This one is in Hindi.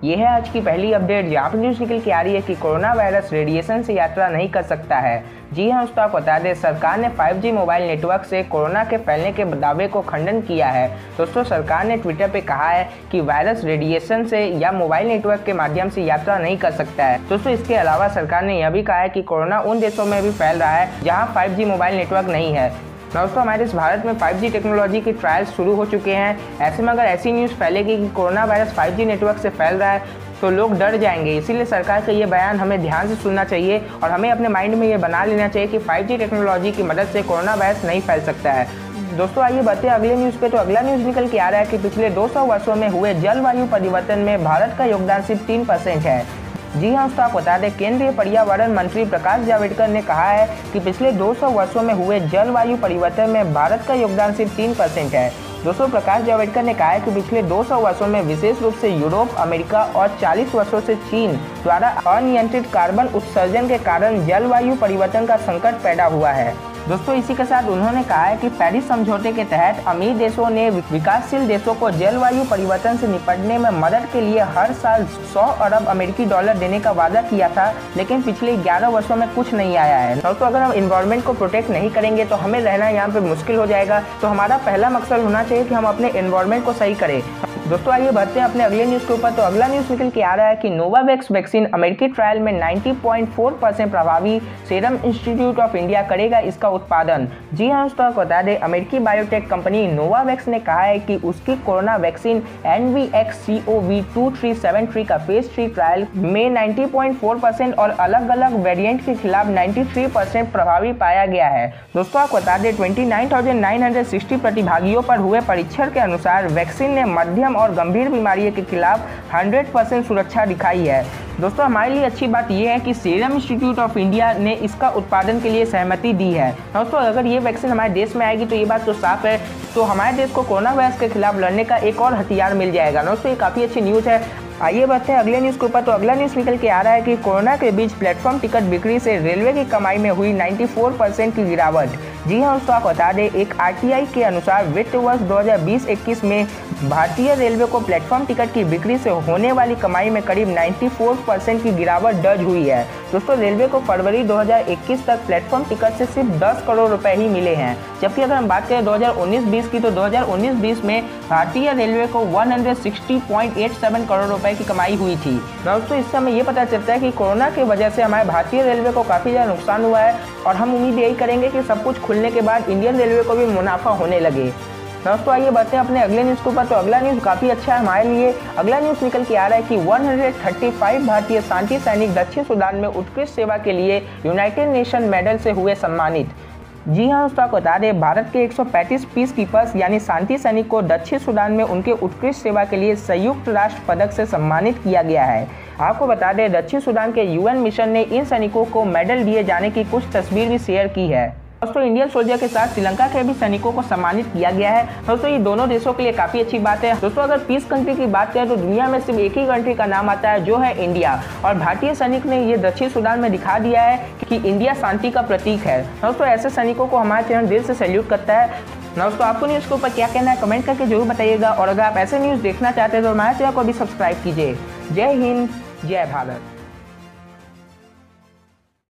ये है आज की पहली अपडेट जहाँ पर न्यूज़ निकल के आ रही है कि कोरोना वायरस रेडिएशन से यात्रा नहीं कर सकता है। जी हाँ दोस्तों, आपको बता दें सरकार ने 5G मोबाइल नेटवर्क से कोरोना के फैलने के दावे को खंडन किया है। दोस्तों सरकार ने ट्विटर पे कहा है कि वायरस रेडिएशन से या मोबाइल नेटवर्क के माध्यम से यात्रा नहीं कर सकता है। दोस्तों इसके अलावा सरकार ने यह भी कहा है कि कोरोना उन देशों में भी फैल रहा है जहाँ 5G मोबाइल नेटवर्क नहीं है। दोस्तों हमारे इस भारत में 5G टेक्नोलॉजी के ट्रायल्स शुरू हो चुके हैं। ऐसे में अगर ऐसी न्यूज़ फैलेगी कि कोरोना वायरस 5G नेटवर्क से फैल रहा है तो लोग डर जाएंगे। इसीलिए सरकार का ये बयान हमें ध्यान से सुनना चाहिए और हमें अपने माइंड में ये बना लेना चाहिए कि 5G टेक्नोलॉजी की मदद से कोरोना वायरस नहीं फैल सकता है। दोस्तों आइए बढ़ते हैं अगले न्यूज़ पे। तो अगला न्यूज़ निकल के आ रहा है कि पिछले 200 वर्षों में हुए जलवायु परिवर्तन में भारत का योगदान सिर्फ 3% है। जी हाँ दोस्तों, आपको बता दें केंद्रीय पर्यावरण मंत्री प्रकाश जावड़ेकर ने कहा है कि पिछले 200 वर्षों में हुए जलवायु परिवर्तन में भारत का योगदान सिर्फ 3% है। दोस्तों प्रकाश जावड़ेकर ने कहा है कि पिछले 200 वर्षों में विशेष रूप से यूरोप, अमेरिका और 40 वर्षों से चीन द्वारा अनियंत्रित कार्बन उत्सर्जन के कारण जलवायु परिवर्तन का संकट पैदा हुआ है। दोस्तों इसी के साथ उन्होंने कहा है कि पेरिस समझौते के तहत अमीर देशों ने विकासशील देशों को जलवायु परिवर्तन से निपटने में मदद के लिए हर साल 100 अरब अमेरिकी डॉलर देने का वादा किया था, लेकिन पिछले 11 वर्षों में कुछ नहीं आया है। दोस्तों अगर हम इन्वायरमेंट को प्रोटेक्ट नहीं करेंगे तो हमें रहना यहाँ पे मुश्किल हो जाएगा। तो हमारा पहला मकसद होना चाहिए कि हम अपने इन्वायरमेंट को सही करें। दोस्तों आइए बढ़ते हैं अपने अगले न्यूज़ के ऊपर। तो अगला न्यूज़ निकल के आ रहा है कि नोवावैक्स वैक्सीन अमेरिकी ट्रायल में 90.4% प्रभावी, सीरम इंस्टीट्यूट ऑफ इंडिया करेगा इसका उत्पादन। जी हाँ दोस्तों, आपको बता दें अमेरिकी बायोटेक कंपनी नोवावैक्स ने कहा है कि उसकी कोरोना वैक्सीन NVX-CoV2373 का फेज 3 ट्रायल में 90.4% और अलग अलग वेरिएंट के खिलाफ 93% प्रभावी पाया गया है। दोस्तों आपको बता दें 29,960 प्रतिभागियों पर हुए परीक्षण के अनुसार वैक्सीन ने मध्यम और गंभीर बीमारियों के खिलाफ 100% सुरक्षा दिखाई है। दोस्तों हमारे लिए अच्छी बात यह है कि सीरम इंस्टीट्यूट ऑफ इंडिया ने इसका उत्पादन के लिए सहमति दी है। दोस्तों अगर ये वैक्सीन हमारे देश में आएगी तो ये बात तो साफ है, तो हमारे देश को कोरोना वायरस के खिलाफ लड़ने का एक और हथियार मिल जाएगा। दोस्तों ये काफ़ी अच्छी न्यूज़ है। आइए बढ़ते हैं अगले न्यूज़ के ऊपर। तो अगला न्यूज़ निकल के आ रहा है कि कोरोना के बीच प्लेटफॉर्म टिकट बिक्री से रेलवे की कमाई में हुई 94% की गिरावट। जी हाँ दोस्तों, आपको बता दें एक RTI के अनुसार वित्त वर्ष 2020-21 में भारतीय रेलवे को प्लेटफॉर्म टिकट की बिक्री से होने वाली कमाई में करीब 94% की गिरावट दर्ज हुई है। दोस्तों रेलवे को फरवरी 2021 तक प्लेटफॉर्म टिकट से सिर्फ 10 करोड़ रुपए ही मिले हैं, जबकि अगर हम बात करें 2019-20 की तो 2019-20 में भारतीय रेलवे को 160.87 करोड़ रुपए की कमाई हुई थी। दोस्तों इससे हमें ये पता चलता है कि कोरोना की वजह से हमारे भारतीय रेलवे को काफ़ी ज़्यादा नुकसान हुआ है और हम उम्मीद यही करेंगे कि सब कुछ खुलने के बाद इंडियन रेलवे को भी मुनाफा होने लगे। दोस्तों आइए बढ़ते हैं अपने अगले न्यूज़ के ऊपर। तो अगला न्यूज़ काफ़ी अच्छा है हमारे लिए। अगला न्यूज़ निकल के आ रहा है कि 135 भारतीय शांति सैनिक दक्षिण सूडान में उत्कृष्ट सेवा के लिए यूनाइटेड नेशन मेडल से हुए सम्मानित। जी हाँ दोस्तों, आपको बता दें भारत के 135 पीस कीपर्स यानी शांति सैनिक को दक्षिण सूडान में उनके उत्कृष्ट सेवा के लिए संयुक्त राष्ट्र पदक से सम्मानित किया गया है। आपको बता दें दक्षिण सूडान के UN मिशन ने इन सैनिकों को मेडल दिए जाने की कुछ तस्वीर भी शेयर की है। दोस्तों इंडियन सोल्जर के साथ श्रीलंका के भी सैनिकों को सम्मानित किया गया है। दोस्तों ये दोनों देशों के लिए काफ़ी अच्छी बात है। दोस्तों अगर पीस कंट्री की बात करें तो दुनिया में सिर्फ एक ही कंट्री का नाम आता है जो है इंडिया, और भारतीय सैनिक ने ये दक्षिण सूडान में दिखा दिया है कि इंडिया शांति का प्रतीक है। दोस्तों ऐसे सैनिकों को हमारा चैनल दिल से सैल्यूट करता है। दोस्तों आपको न्यूज़ के ऊपर क्या कहना है कमेंट करके जरूर बताइएगा, और अगर आप ऐसे न्यूज़ देखना चाहते हैं तो हमारे चैनल को भी सब्सक्राइब कीजिए। जय हिंद, जय भारत।